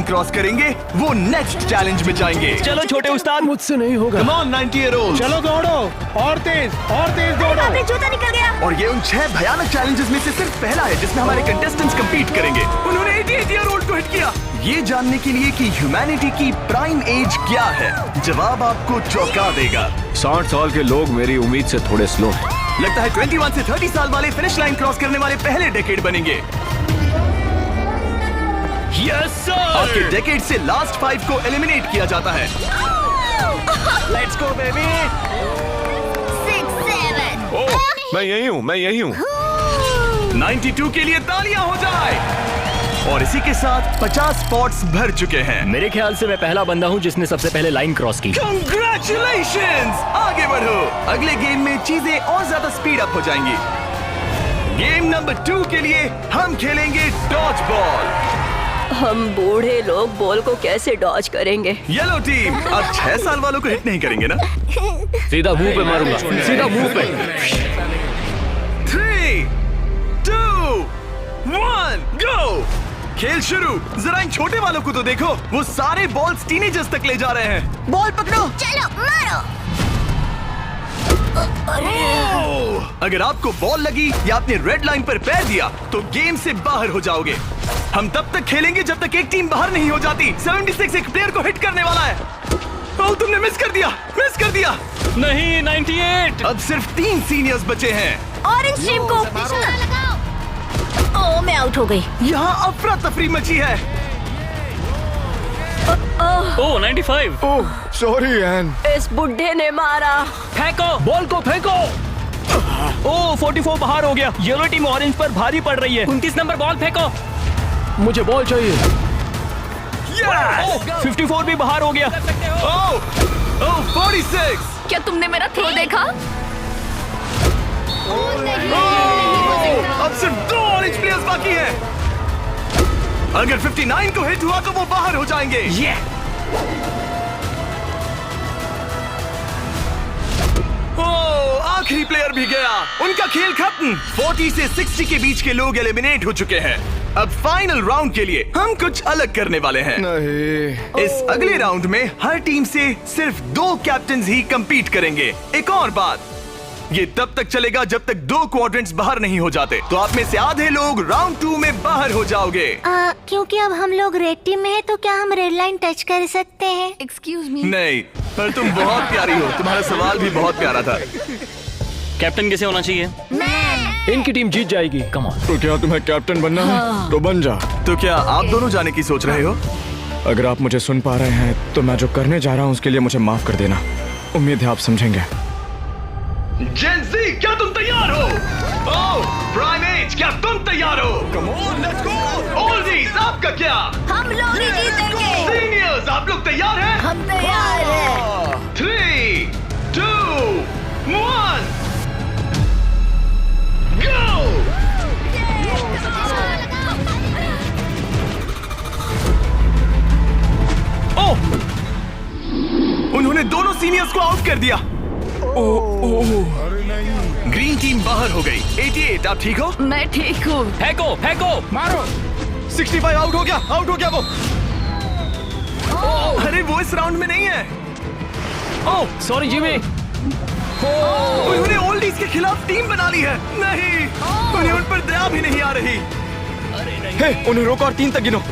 Cross करेंगे वो next challenge में जाएंगे। चलो छोटे उस्ताद, मुझसे नहीं होगा। Come on 90-year-old। चलो दौड़ो, और तेज दौड़ो। अबे जूता निकल गया। और ये उन 6 भयानक चैलेंजेस में से सिर्फ पहला है जिसमें हमारे कंटेस्टेंट्स compete करेंगे। उन्होंने 88-year-old को हिट किया। ये जानने के लिए कि ह्यूमैनिटी की प्राइम एज क्या है, जवाब आपको चौंका देगा। 60 साल के लोग मेरी उम्मीद से थोड़े स्लो हैं। लगता है 21 से 30 साल वाले फिनिश लाइन क्रॉस करने वाले पहले डेकेड बनेंगे। Yes sir. आपके डेकेड से लास्ट 5 को एलिमिनेट किया जाता है। Let's go baby. 6, 7। ओह, मैं यही हूँ। 92 के लिए तालियां हो जाए। और इसी के साथ 50 स्पॉट्स भर चुके हैं। मेरे ख्याल से मैं पहला बंदा हूँ जिसने सबसे पहले लाइन क्रॉस की। Congratulations! आगे बढ़ो। अगले गेम में चीजें और ज्यादा स्पीड अप हो जाएंगी। गेम नंबर 2 के लिए हम खेलेंगे डॉज बॉल। हम बूढ़े लोग बॉल को कैसे डॉज करेंगे? येलो टीम अब 6 साल वालों को हिट नहीं करेंगे ना? सीधा मुंह पे मारूंगा, सीधा मुंह पे। 3, 2, 1, गो! खेल शुरू। जरा इन छोटे वालों को तो देखो, वो सारे बॉल्स टीनेजर्स तक ले जा रहे हैं। बॉल पकड़ो। चलो मारो। अगर आपको बॉल लगी या आपने रेड लाइन पर पैर दिया तो गेम से बाहर हो जाओगे। हम तब तक खेलेंगे जब तक एक टीम बाहर नहीं हो जाती। 76 एक प्लेयर को हिट करने वाला है। ओह, तुमने मिस कर दिया। नहीं, 98। अब सिर्फ 3 सीनियर्स बचे हैं। ऑरेंज टीम को लगाओ। ओह, मैं आउट हो गई। यहाँ अफरा तफरी मची है। ओह 95। ओह, सॉरी एन। इस बुड्ढे ने मारा। फेंको, बॉल को फेंको। ओह 44 बाहर हो गया। येलो टीम ऑरेंज पर भारी पड़ रही है। 29 नंबर बॉल फेंको। मुझे बॉल चाहिए। Yes! 54 भी बाहर हो गया। ओह 46। क्या तुमने मेरा थ्रो देखा? अब सिर्फ 2 ऑरेंज प्लेयर्स बाकी हैं। अगर 59 को हिट हुआ तो वो बाहर हो जाएंगे। ओह, आखिरी प्लेयर भी गया। उनका खेल खत्म। 40 से 60 के बीच के लोग एलिमिनेट हो चुके हैं। अब फाइनल राउंड के लिए हम कुछ अलग करने वाले हैं। नहीं। इस अगले राउंड में हर टीम से सिर्फ 2 कैप्टन्स ही compete करेंगे। एक और बात, ये तब तक चलेगा जब तक 2 क्वाड्रेंट्स बाहर नहीं हो जाते। तो आप में से आधे लोग राउंड 2 में बाहर हो जाओगे। क्योंकि अब हम लोग रेड टीम में हैं, तो क्या हम रेड लाइन टच कर सकते हैं? Excuse me. नहीं, पर तुम बहुत प्यारी हो। तुम्हारा सवाल भी बहुत प्यारा था। कैप्टन किसे होना चाहिए? मैं। इनकी टीम जीत जाएगी। Come on. तो क्या तुम्हें कैप्टन बनना है? तो बन जा। तो क्या आप दोनों जाने की सोच रहे हो? अगर आप मुझे सुन पा रहे हैं तो मैं जो करने जा रहा हूँ उसके लिए मुझे माफ कर देना। उम्मीद है आप समझेंगे। जेन ज़ी, क्या तुम तैयार हो? ओह, प्राइम एज, क्या तुम तैयार हो? Come on, let's go! Oldies, आपका क्या? हम लोग ही जीतेंगे। सीनियर्स, आप लोग तैयार हैं? हम तैयार हैं। 3, 2, 1, go! ओह! उन्होंने दोनों सीनियर्स को आउट कर दिया। ग्रीन टीम बाहर हो गई। 88, आप ठीक हो? मैं ठीक हूँ। फेंको। मारो। 65 आउट हो गया वो। अरे वो इस राउंड में नहीं है। Oh sorry Jimmy. उन्होंने ओल्डीज के खिलाफ टीम बना ली है। नहीं, उन्हें उन पर दया भी नहीं आ रही। हे, उन्हें रोको और 3 तक गिनो।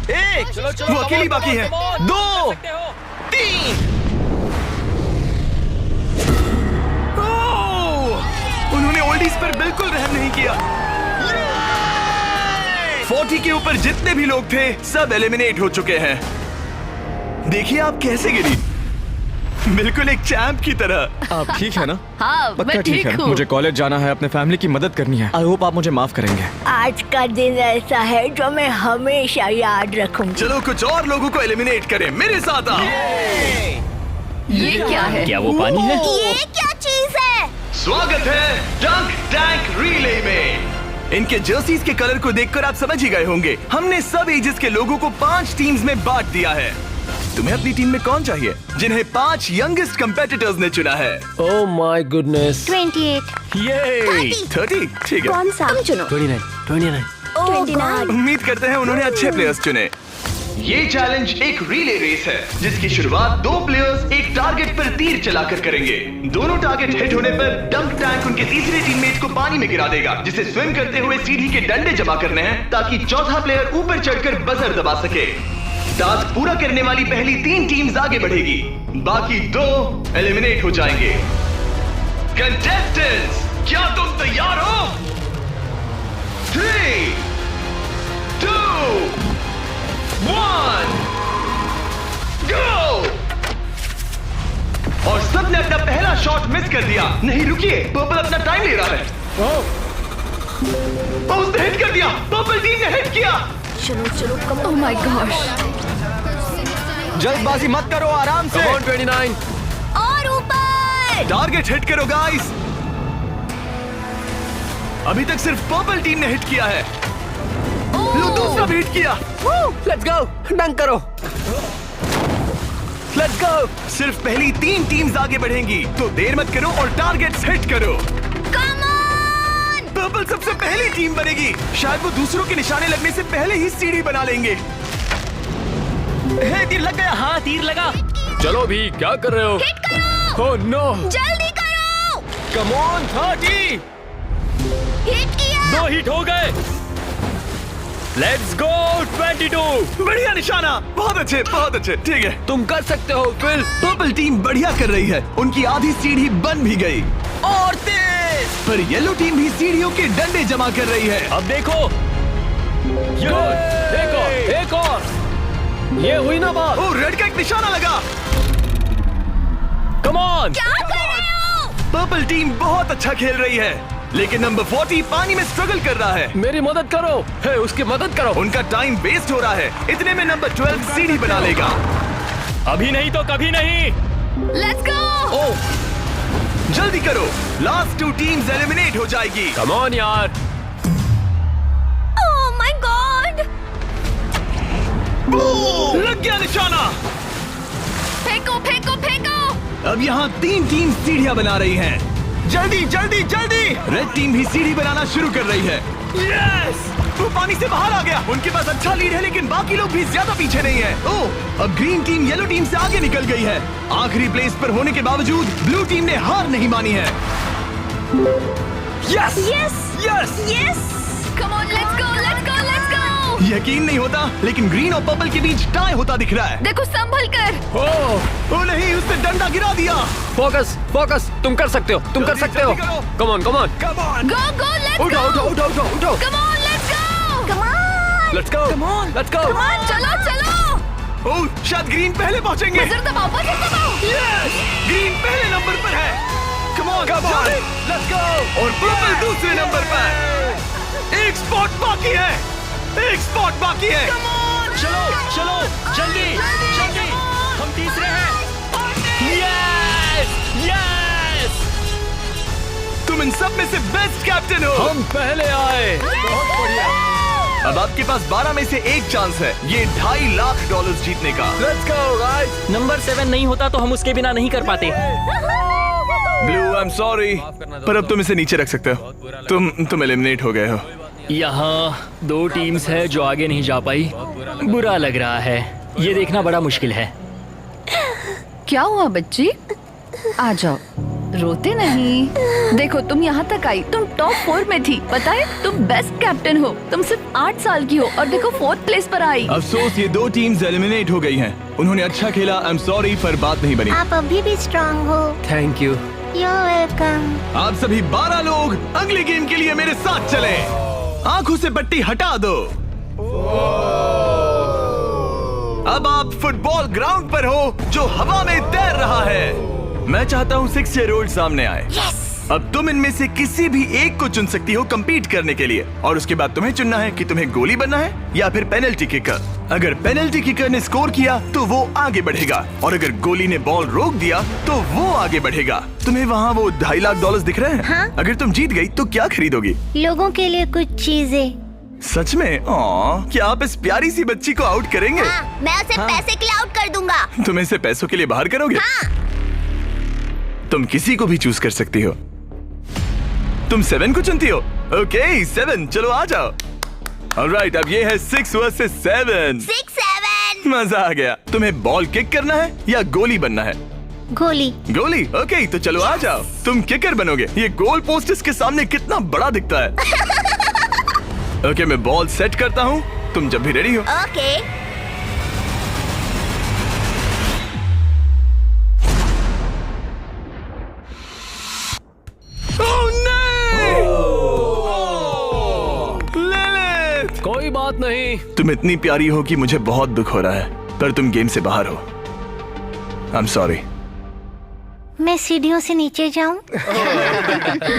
1, वो अकेली बाकी है। 2, 3। उन्होंने ओल्डीज पर बिल्कुल रहम नहीं किया। 40 के ऊपर जितने भी लोग थे सब एलिमिनेट हो चुके हैं। देखिए आप कैसे गिरी, बिल्कुल एक चैंप की तरह। आप ठीक है ना? हाँ, पक्का मैं ठीक है। हूँ। मुझे कॉलेज जाना है, अपने फैमिली की मदद करनी है। आई होप आप मुझे माफ करेंगे। आज का दिन ऐसा है जो मैं हमेशा याद रखूंगी। चलो कुछ और लोगों को एलिमिनेट करें। मेरे साथ आओ। ये क्या है? क्या वो पानी है? ये क्या चीज है? स्वागत है डंक टैंक रिले में। इनके जर्सीज के कलर को देखकर आप समझ ही गए होंगे। हमने सब एजेस के लोगों को 5 टीम्स में बांट दिया है। तुम्हें अपनी टीम में कौन चाहिए? जिन्हें 5 यंगेस्ट कंपेटिटर्स ने चुना है। Oh my goodness. 28। ये 30, ठीक है। कौन सा? तुम चुनो। 29। 29। उम्मीद करते हैं उन्होंने अच्छे प्लेयर्स चुने। ये चैलेंज एक रिले रेस है जिसकी शुरुआत दो प्लेयर्स एक टारगेट पर तीर चलाकर करेंगे। दोनों टारगेट हिट होने पर डंक टैंक उनके तीसरे टीममेट को पानी में गिरा देगा, जिसे स्विम करते हुए सीढ़ी के डंडे जमा करने हैं ताकि चौथा प्लेयर ऊपर चढ़कर बजर दबा सके। टास्क पूरा करने वाली पहली 3 टीम्स आगे बढ़ेगी, बाकी 2 एलिमिनेट हो जाएंगे। कंटेस्टेंट्स, क्या तुम तैयार हो? 3, 2, 1, go! और सबने अपना पहला शॉट मिस कर दिया। नहीं रुकिए, पर्पल अपना टाइम ले रहा है। उसने हिट कर दिया, पर्पल टीम ने हिट किया। चलो कम। Oh my gosh. जल्दबाजी मत करो, आराम से। 29 और ऊपर। टारगेट हिट करो गाइस। अभी तक सिर्फ पर्पल टीम ने हिट किया है। लो दूसरा भी हिट किया। लेट्स गो, डंक करो। Let's go. सिर्फ पहली 3 टीम्स आगे बढ़ेंगी, तो देर मत करो और टारगेट्स हिट करो। Come on. पर्पल सबसे पहली टीम बनेगी। शायद वो दूसरों के निशाने लगने से पहले ही सीढ़ी बना लेंगे। हे, तीर लग गया। हाँ, तीर लगा। चलो भी, क्या कर रहे हो? हिट करो। ओह नो, जल्दी करो। Come on, 30। हिट किया। 2 हिट हो गए। Let's go, 22। बढ़िया निशाना, बहुत अच्छे, बहुत अच्छे। ठीक है, तुम कर सकते हो फिल। पर्पल टीम बढ़िया कर रही है। उनकी आधी सीढ़ी बन भी गई, और तेज। पर येलो टीम भी सीढ़ियों के डंडे जमा कर रही है। अब देखो, एक और। ये हुई ना बात। ओ, रेड का एक निशाना लगा। Come on. क्या कर रहे हो? पर्पल टीम बहुत अच्छा खेल रही है, लेकिन नंबर 40 पानी में स्ट्रगल कर रहा है। मेरी मदद करो। हे, उसकी मदद करो। उनका टाइम वेस्ट हो रहा है। इतने में नंबर 12 सीढ़ी बना लेगा। अभी नहीं तो कभी नहीं। Let's go. ओह, जल्दी करो, लास्ट 2 टीम्स एलिमिनेट हो जाएगी। कम ऑन यार। Oh my God. लग गया निशाना। फेंको फेंको फेंको। अब यहाँ 3 टीम सीढ़ियाँ बना रही हैं। जल्दी जल्दी जल्दी। रेड टीम भी सीढ़ी बनाना शुरू कर रही है। यस, वो पानी से बाहर आ गया। उनके पास अच्छा लीड है, लेकिन बाकी लोग भी ज्यादा पीछे नहीं है। ओह, अब ग्रीन टीम येलो टीम से आगे निकल गई है। आखिरी प्लेस पर होने के बावजूद ब्लू टीम ने हार नहीं मानी है। Yes yes yes. Yes. Come on, let's go let's go let's go. यकीन नहीं होता, लेकिन ग्रीन और पर्पल के बीच टाई होता दिख रहा है। देखो संभल कर। ओ नहीं, उसने डंडा गिरा दिया। फोकस फोकस, तुम कर सकते हो, तुम कर जल्दी, सकते हो। जल्दी करो। Come on come on. Go go let's go. उठाओ उठाओ उठाओ उठाओ उठाओ। Come on let's go. Come on. Let's go come on let's go. Come on, चलो चलो। ओह, शायद ग्रीन पहले पहुंचेंगे। बजर दबाओ। यस, ग्रीन पहले नंबर पर है। Come on let's go. और पर्पल दूसरे नंबर पर। एक स्पॉट बाकी है, एक स्पॉट बाकी है। चलो चलो जल्दी जल्दी, हम तीसरे हैं। यस यस, तुम इन सब में से बेस्ट कैप्टन हो। हम पहले आए। बहुत बढ़िया। अब आपके पास 12 में से एक चांस है ये $2.5 लाख जीतने का। Let's go guys. नंबर 7 नहीं होता तो हम उसके बिना नहीं कर पाते। ब्लू, आई एम सॉरी, पर अब तुम इसे नीचे रख सकते हो। तुम एलिमिनेट हो गए हो। यहाँ 2 टीम्स है जो आगे नहीं जा पाई। बुरा लग रहा है, ये देखना बड़ा मुश्किल है। क्या हुआ बच्ची? आ जाओ, रोते नहीं। देखो तुम यहाँ तक आई, तुम टॉप 4 में थी। पता है तुम बेस्ट कैप्टन हो। तुम सिर्फ 8 साल की हो और देखो 4th प्लेस पर आई। अफसोस, ये 2 टीम्स एलिमिनेट हो गई हैं। उन्होंने अच्छा खेला, आई एम सॉरी, पर बात नहीं बनी। आप अभी भी स्ट्रांग हो। Thank you. You're welcome। आप सभी 12 लोग अगले गेम के लिए मेरे साथ चलें। आंखों से पट्टी हटा दो। अब आप फुटबॉल ग्राउंड पर हो जो हवा में तैर रहा है। मैं चाहता हूँ 6 ईयर ओल्ड सामने आए। अब तुम इनमें से किसी भी एक को चुन सकती हो compete करने के लिए, और उसके बाद तुम्हें चुनना है कि तुम्हें गोली बनना है या फिर पेनल्टी किकर। अगर पेनल्टी किकर ने स्कोर किया तो वो आगे बढ़ेगा, और अगर गोली ने बॉल रोक दिया तो वो आगे बढ़ेगा। तुम्हें वहाँ वो $2.5 लाख दिख रहे हैं? हाँ? अगर तुम जीत गई तो क्या खरीदोगी? लोगों के लिए कुछ चीजें। सच में? क्या आप इस प्यारी सी बच्ची को आउट करेंगे? हाँ, मैं उसे पैसे के लिए आउट कर दूंगा। तुम इसे पैसों के लिए बाहर करोगे? हाँ। तुम किसी को भी चूज कर सकती हो। तुम 7 को चुनती हो? ओके 7, चलो आ जाओ। ऑलराइट, अब ये है 6 वर्सेस 7। 6-7 मजा आ गया। तुम्हें बॉल किक करना है या गोली बनना है? गोली। गोली? ओके, तो चलो आ जाओ। तुम किकर बनोगे। ये गोल पोस्ट इसके सामने कितना बड़ा दिखता है। ओके, मैं बॉल सेट करता हूँ, तुम जब भी रेडी हो। ओके। लिलिथ! कोई बात नहीं। तुम इतनी प्यारी हो कि मुझे बहुत दुख हो रहा है, पर तुम गेम से बाहर हो। I am sorry. मैं सीढ़ियों से नीचे जाऊं?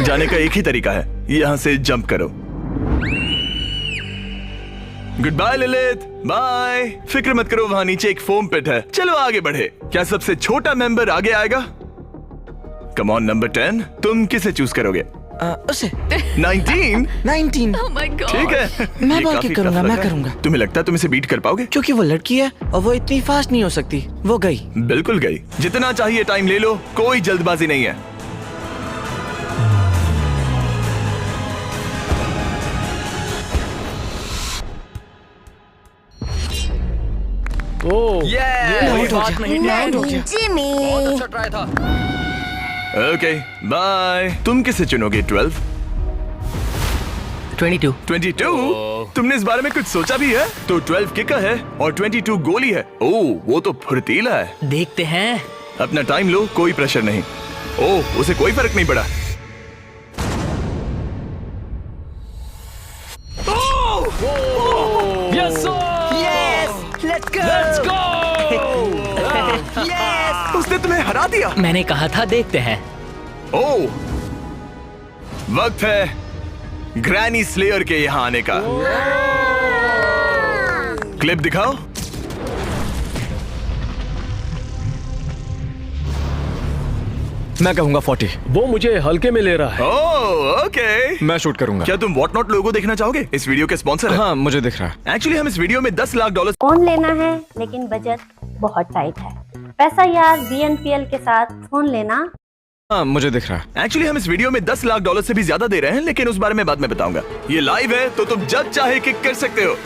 जाने का एक ही तरीका है, यहाँ से जंप करो। Goodbye Lilith, bye. फिक्र मत करो, वहाँ नीचे एक फोम पिट है। चलो आगे बढ़े। क्या सबसे छोटा मेंबर आगे आएगा? कम ऑन नंबर 10, तुम किसे चूज करोगे? उसे 19? 19। Oh my God. ठीक है, मैं ये बॉल काफी किक करूंगा, tough लग मैं रहा है। करूंगा। तुम्हें लगता है तुम इसे बीट कर पाओगे? क्योंकि वो लड़की है और वो इतनी फास्ट नहीं हो सकती। वो गई। बिल्कुल गई। जितना चाहिए टाइम ले लो, कोई जल्दबाजी नहीं है। ओह, Yeah! कोई बात नहीं। जिमी। अच्छा ट्राई था। Okay, bye. तुम किसे चुनोगे? 12? 22। 22? तुमने इस बारे में कुछ सोचा भी है? तो 12 किकर है और 22 गोली है। ओह, वो तो फुर्तीला है। देखते हैं। अपना टाइम लो, कोई प्रेशर नहीं। ओह, उसे कोई फर्क नहीं पड़ा। Yes sir, let's let's go. उसने तुम्हें हरा दिया। मैंने कहा था देखते हैं। ओह, वक्त है ग्रैनी स्लेयर के यहाँ आने का। क्लिप दिखाओ। मैं कहूंगा 40। वो मुझे हल्के में ले रहा है। ओह, ओके। मैं शूट करूंगा। क्या तुम व्हाट नॉट लोगो देखना चाहोगे? इस वीडियो के स्पॉन्सर है। हाँ, मुझे दिख रहा है। एक्चुअली हम इस वीडियो में $10 लाख फोन लेना है लेकिन बजट बहुत टाइट है। पैसा यार BNPL के साथ फोन लेना। हाँ, मुझे दिख रहा है। एक्चुअली हम इस वीडियो में $10 लाख से भी ज्यादा दे रहे हैं, लेकिन उस बारे में बाद में बताऊंगा। ये लाइव है तो तुम जब चाहे किक कर सकते हो।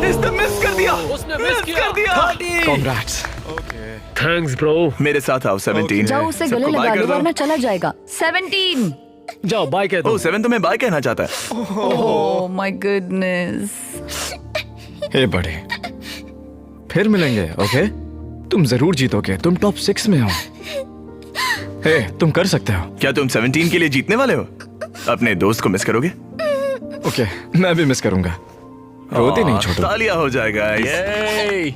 इसने मिस कर दिया। उसने मिस किया। कर दिया। Congrats। Thanks bro. मेरे साथ आओ। 17। जाओ उसे गले सबको लगा बाय कर लो दो। वरना चला जाएगा। 17। जाओ बाय कह दो। ओह, 7 तुम्हें बाय कहना चाहता है। Oh my goodness. हे बड़े, फिर मिलेंगे। ओके, तुम जरूर जीतोगे। तुम टॉप 6 में हो। हे, तुम कर सकते हो। क्या तुम 17 के लिए जीतने वाले हो? अपने दोस्त को मिस करोगे? ओके, मैं भी मिस करूंगा। रोते नहीं छोटू। तालियां हो जाएगा। ये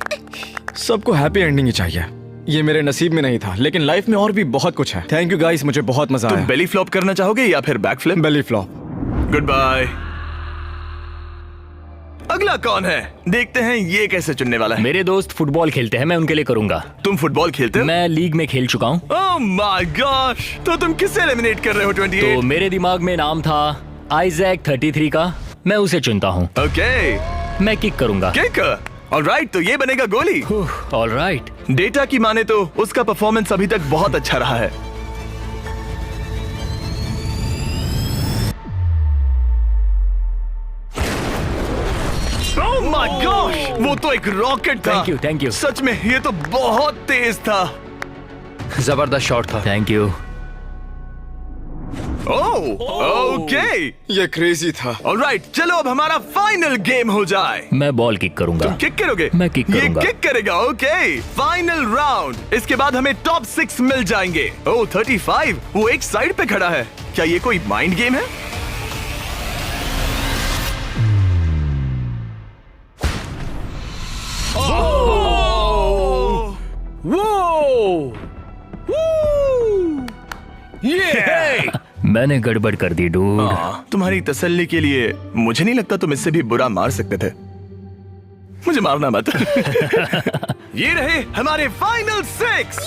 सबको हैप्पी एंडिंग ही चाहिए। ये मेरे नसीब में नहीं था, लेकिन लाइफ में और भी बहुत कुछ है। थैंक यू गाइस, मुझे बहुत मजा तुम आया। बेली फ्लॉप करना चाहोगे या फिर back flip? Belly flop. Goodbye. अगला कौन है? देखते हैं ये कैसे चुनने वाला है। मेरे दोस्त फुटबॉल खेलते हैं, मैं उनके लिए करूंगा। तुम फुटबॉल खेलते हो? मैं लीग में खेल चुका हूँ। ओह माय गॉश, तो तुम किसे एलिमिनेट कर रहे हो? 28? तो मेरे दिमाग में नाम था आइजैक 33 का। मैं उसे चुनता हूँ। ओके, मैं किक करूंगा। किक। ऑलराइट, तो ये बनेगा गोली। ऑलराइट। डेटा की माने तो उसका परफॉर्मेंस अभी तक बहुत अच्छा रहा है। ओह माय गॉश, वो तो एक रॉकेट था। Thank you. सच में ये तो बहुत तेज था। जबरदस्त शॉट था। Thank you. Oh, okay. ये क्रेजी था। ऑलराइट, चलो अब हमारा फाइनल गेम हो जाए। मैं बॉल किक करूंगा। तुम किक करोगे? मैं किक करूंगा। ये किक करेगा। Okay, final round. इसके बाद हमें टॉप 6 मिल जाएंगे। ओह 35, वो एक साइड पे खड़ा है। क्या ये कोई माइंड गेम है? मैंने गड़बड़ कर दी डूड। तुम्हारी तसल्ली के लिए मुझे नहीं लगता तुम इससे भी बुरा मार सकते थे। मुझे मारना मत। ये रहे हमारे फाइनल 6।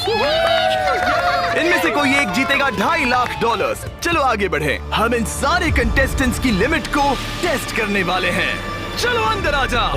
इनमें से कोई एक जीतेगा $2.5 लाख। चलो आगे बढ़े। हम इन सारे कंटेस्टेंट्स की लिमिट को टेस्ट करने वाले हैं। चलो अंदर आ जाओ।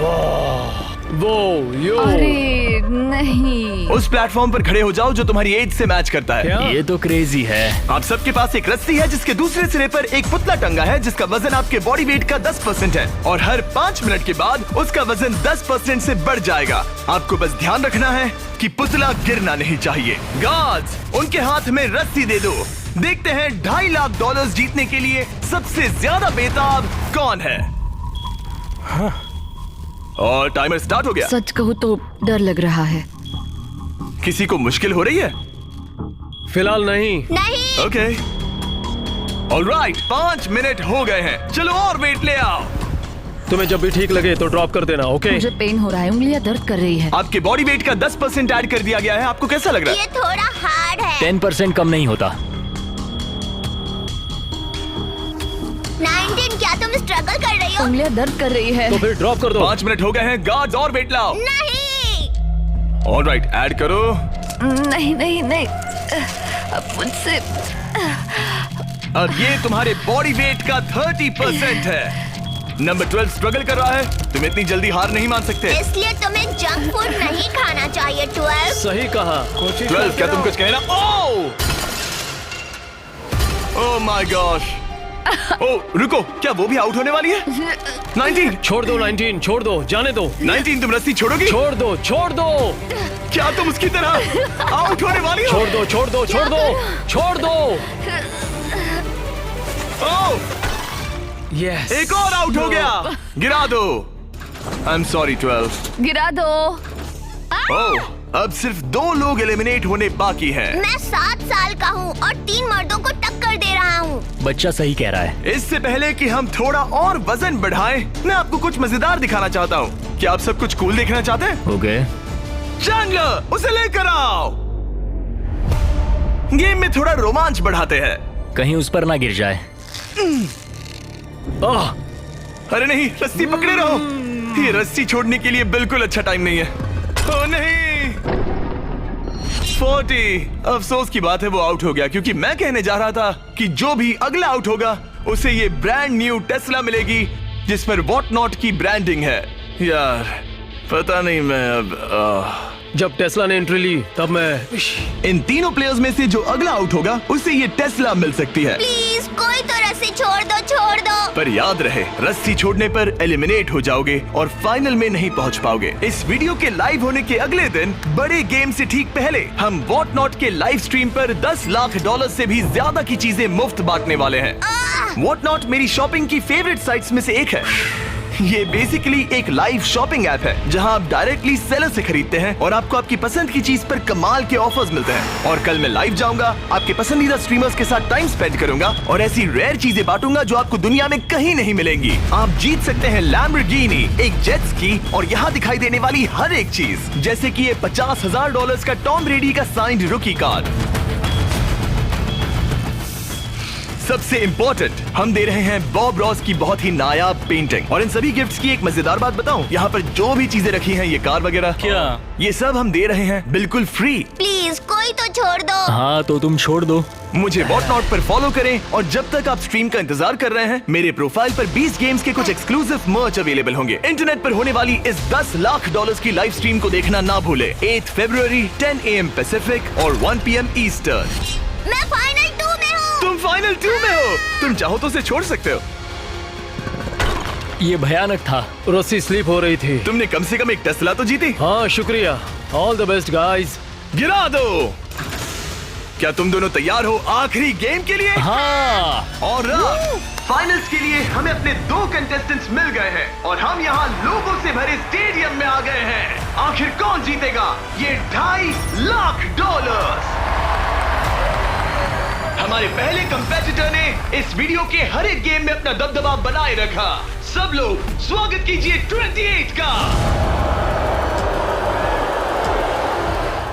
वो यो अरे नहीं। उस प्लेटफॉर्म पर खड़े हो जाओ जो तुम्हारी एज से मैच करता है। क्या? ये तो क्रेजी है। आप सबके पास एक रस्सी है जिसके दूसरे सिरे पर एक पुतला टंगा है जिसका वजन आपके बॉडी वेट का 10% है और हर 5 मिनट के बाद उसका वजन 10% से बढ़ जाएगा। आपको बस ध्यान रखना है कि पुतला गिरना नहीं चाहिए। गार्ड्स, उनके हाथ में रस्सी दे दो। देखते हैं $2.5 लाख जीतने के लिए सबसे ज्यादा बेताब कौन है। और टाइमर स्टार्ट हो गया। सच कहूँ तो डर लग रहा है। किसी को मुश्किल हो रही है? फिलहाल नहीं। नहीं। ओके ऑलराइट, 5 मिनट हो गए हैं। चलो और वेट ले आओ। तुम्हें जब भी ठीक लगे तो ड्रॉप कर देना, ओके? मुझे पेन हो रहा है, उंगलियां दर्द कर रही है। आपके बॉडी वेट का 10% ऐड कर दिया गया है। आपको कैसा लग रहा है? ये थोड़ा हार्ड है। 10% कम नहीं होता। 19, क्या तुम स्ट्रगल कर रही हो? उंगलियां दर्द कर रही है। तो फिर ड्रॉप कर दो। 5 मिनट हो गए हैं। गार्ड्स और वेट लाओ। नहीं। ऑलराइट, ऐड करो। नहीं नहीं नहीं, अब मुझसे अब ये तुम्हारे बॉडी वेट का 30% है। नंबर 12 स्ट्रगल कर रहा है। तुम इतनी जल्दी हार नहीं मान सकते। इसलिए तुम्हें जंक फूड नहीं खाना चाहिए। 12। सही कहा। 12, क्या तुम कुछ कहना? Oh my gosh. ओह रुको, क्या वो भी आउट होने वाली है? 19, छोड़ दो 19, छोड़ दो, जाने दो। 19, तुम रस्सी छोड़ोगी? छोड़ दो, छोड़ दो, क्या तुम उसकी तरह आउट होने वाली हो? छोड़ दो, छोड़ दो, छोड़ दो, छोड़ दो। ओह, यस। एक और आउट हो गया। गिरा दो। I am sorry 12। गिरा दो। ओह, अब सिर्फ 2 लोग एलिमिनेट होने बाकी हैं। मैं 7 साल का हूँ और 3 मर्दों को टक्कर दे रहा हूँ। बच्चा सही कह रहा है। इससे पहले कि हम थोड़ा और वजन बढ़ाएं, मैं आपको कुछ मजेदार दिखाना चाहता हूँ। क्या आप सब कुछ कूल देखना चाहते हैं? ओके। चैंडलर, उसे लेकर आओ। गेम में थोड़ा रोमांच बढ़ाते हैं। कहीं उस पर ना गिर जाए। अरे नहीं, रस्सी पकड़े रहो। ये रस्सी छोड़ने के लिए बिल्कुल अच्छा टाइम नहीं है। ओह नहीं, 40। अफसोस की बात है वो आउट हो गया, क्योंकि मैं कहने जा रहा था कि जो भी अगला आउट होगा उसे ये ब्रांड न्यू टेस्ला मिलेगी जिस पर वॉट नॉट की ब्रांडिंग है। यार पता नहीं, मैं अब जब टेस्ला ने एंट्री ली तब मैं इन तीनों प्लेयर्स में से जो अगला आउट होगा उसे ये टेस्ला मिल सकती है। प्लीज कोई तो रस्सी छोड़ दो, छोड़ दो। पर याद रहे, रस्सी छोड़ने पर एलिमिनेट हो जाओगे और फाइनल में नहीं पहुंच पाओगे। इस वीडियो के लाइव होने के अगले दिन, बड़े गेम से ठीक पहले, हम वॉट नॉट के लाइव स्ट्रीम पर $10 लाख से भी ज्यादा की चीजें मुफ्त बांटने वाले हैं। वॉट नॉट मेरी शॉपिंग की फेवरेट साइट्स में से एक है। ये बेसिकली एक लाइव शॉपिंग ऐप है जहां आप डायरेक्टली सेलर से खरीदते हैं और आपको आपकी पसंद की चीज पर कमाल के ऑफर्स मिलते हैं। और कल मैं लाइव जाऊंगा, आपके पसंदीदा स्ट्रीमर्स के साथ टाइम स्पेंड करूंगा और ऐसी रेयर चीजें बांटूंगा जो आपको दुनिया में कहीं नहीं मिलेंगी। आप जीत सकते हैं लैम्बोर्गिनी, एक जेट स्की और यहाँ दिखाई देने वाली हर एक चीज, जैसे कि ये $50,000 का टॉम ब्रेडी का साइंड रुकी कार्ड। सबसे इम्पोर्टेंट, हम दे रहे हैं बॉब रॉस की बहुत ही नायाब पेंटिंग। और इन सभी गिफ्ट्स की एक मजेदार बात बताऊं, यहाँ पर जो भी चीजें रखी हैं, ये कार वगैरह, क्या ये सब हम दे रहे हैं बिल्कुल फ्री। प्लीज कोई तो छोड़ दो। हाँ तो तुम छोड़ दो। मुझे वॉट नॉट पर फॉलो करें और जब तक आप स्ट्रीम का इंतजार कर रहे हैं, मेरे प्रोफाइल पर 20 गेम्स के कुछ एक्सक्लूसिव मर्च अवेलेबल होंगे। इंटरनेट पर होने वाली इस $10 लाख की लाइव स्ट्रीम को देखना ना भूले। 8 फरवरी 10 AM पैसिफिक और 1 PM ईस्टर्न। मैं फाइनल 2 में हूँ। तुम फाइनल 2 में हो। तुम चाहो तो उसे छोड़ सकते हो। ये भयानक था। रस्सी स्लिप हो रही थी। तुमने कम से कम एक टेस्ला तो जीती। हाँ शुक्रिया। All the best guys. गिरा दो। क्या तुम दोनों तैयार हो आखिरी गेम के लिए? हाँ। और फाइनल्स के लिए हमें अपने 2 कंटेस्टेंट्स मिल गए हैं और हम यहाँ लोगों से भरे स्टेडियम में आ गए हैं। आखिर कौन जीतेगा ये $2.5 लाख? हमारे पहले कंपेटिटर ने इस वीडियो के हर एक गेम में अपना दबदबा बनाए रखा। सब लोग स्वागत कीजिए 28 का।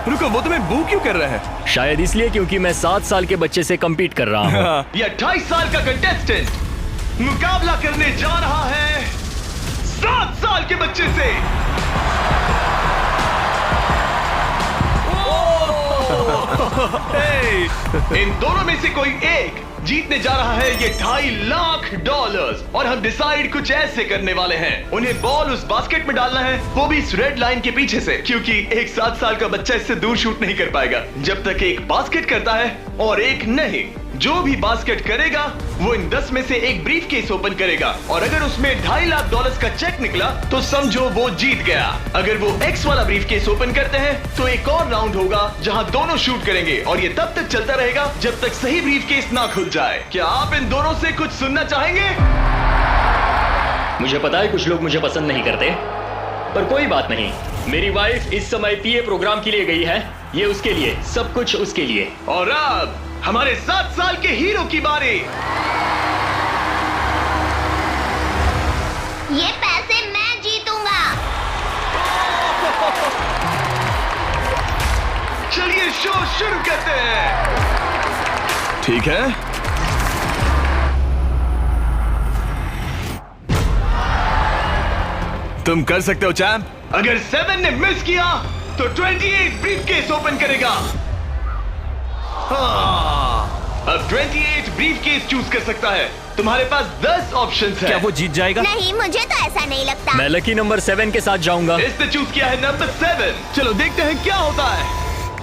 रुको, वो तुम्हें बू क्यों कर रहा है? शायद इसलिए क्योंकि मैं 7 साल के बच्चे से कम्पीट कर रहा हूँ। ये 28 साल का कंटेस्टेंट मुकाबला करने जा रहा है 7 साल के बच्चे से। इन दोनों में से कोई एक जीतने जा रहा है ये $2.5 लाख और हम डिसाइड कुछ ऐसे करने वाले हैं। उन्हें बॉल उस बास्केट में डालना है, वो भी इस रेड लाइन के पीछे से, क्योंकि एक 7 साल का बच्चा इससे दूर शूट नहीं कर पाएगा जब तक एक बास्केट करता है और एक नहीं। जो भी बास्केट करेगा वो इन 10 में से एक ब्रीफ केस ओपन करेगा और अगर उसमें $2.5 लाख का चेक निकला तो समझो वो जीत गया। अगर वो X वाला ब्रीफ केस ओपन करते हैं तो एक और राउंड होगा जहां दोनों शूट करेंगे और ये तब तक चलता रहेगा जब तक सही ब्रीफ केस ना खुल जाए। क्या आप इन दोनों से कुछ सुनना चाहेंगे? मुझे पता है कुछ लोग मुझे पसंद नहीं करते, पर कोई बात नहीं। मेरी वाइफ इस समय पीए प्रोग्राम के लिए गई है, ये उसके लिए, सब कुछ उसके लिए। और अब हमारे 7 साल के हीरो की बारी। ये पैसे मैं जीतूंगा। चलिए शो शुरू करते हैं। ठीक है, तुम कर सकते हो चैंप। अगर 7 ने मिस किया तो 28 ब्रीफकेस ओपन करेगा। अब 28 ब्रीफकेस चूज कर सकता है। तुम्हारे पास 10 ऑप्शंस हैं। क्या वो जीत जाएगा? नहीं, मुझे तो ऐसा नहीं लगता। मैं लकी नंबर 7 के साथ जाऊंगा। इसने चूज किया है नंबर 7। चलो देखते हैं क्या होता है।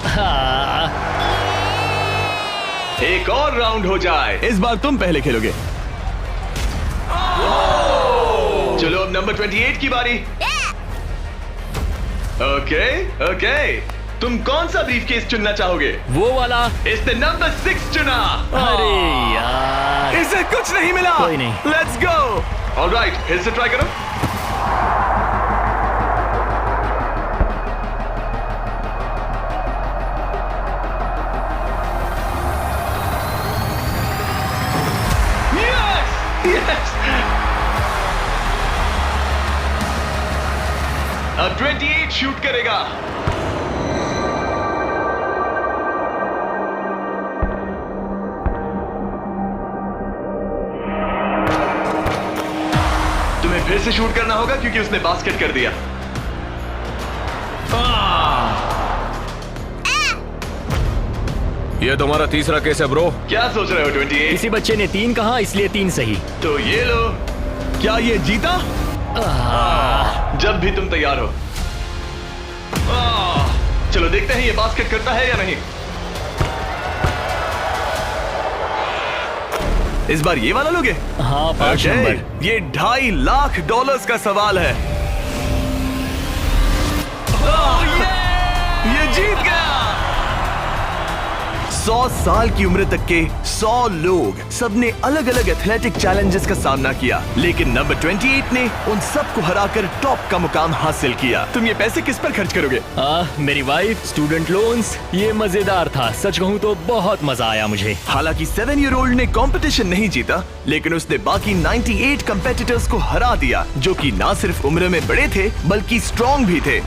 हाँ। एक और राउंड हो जाए। इस बार तुम पहले खेलोगे। चलो अब नंबर 28 की बारी। ओके, तुम कौन सा ब्रीफकेस चुनना चाहोगे? वो वाला। इसने नंबर 6 चुना। अरे यार, इसे कुछ नहीं मिला। कोई नहीं। Let's go. ऑलराइट, फिर से ट्राई करो। Yes! अब 28 शूट करेगा। तुम्हें फिर से शूट करना होगा क्योंकि उसने बास्केट कर दिया। ये तुम्हारा तीसरा केस है ब्रो। क्या सोच रहे हो 28? किसी बच्चे ने 3 कहा इसलिए 3 सही। तो ये लो। क्या ये जीता? जब भी तुम तैयार हो। चलो देखते हैं ये बास्केट करता है या नहीं। इस बार ये वाला लोगे? हाँ, 5 नंबर। ये $2.5 लाख का सवाल है। ये जीत गया। 100 साल की उम्र तक के 100 लोग, सबने अलग अलग एथलेटिक चैलेंजेस का सामना किया, लेकिन नंबर 28 ने उन सबको हराकर टॉप का मुकाम हासिल किया। तुम ये पैसे किस पर खर्च करोगे? मेरी वाइफ, स्टूडेंट लोन्स। ये मजेदार था, सच कहूँ तो बहुत मजा आया मुझे। हालांकि 7-year-old ने कंपटीशन नहीं जीता, लेकिन उसने बाकी 98 कंपेटिटर्स को हरा दिया, जो कि ना सिर्फ उम्र में बड़े थे बल्कि स्ट्रॉन्ग भी थे।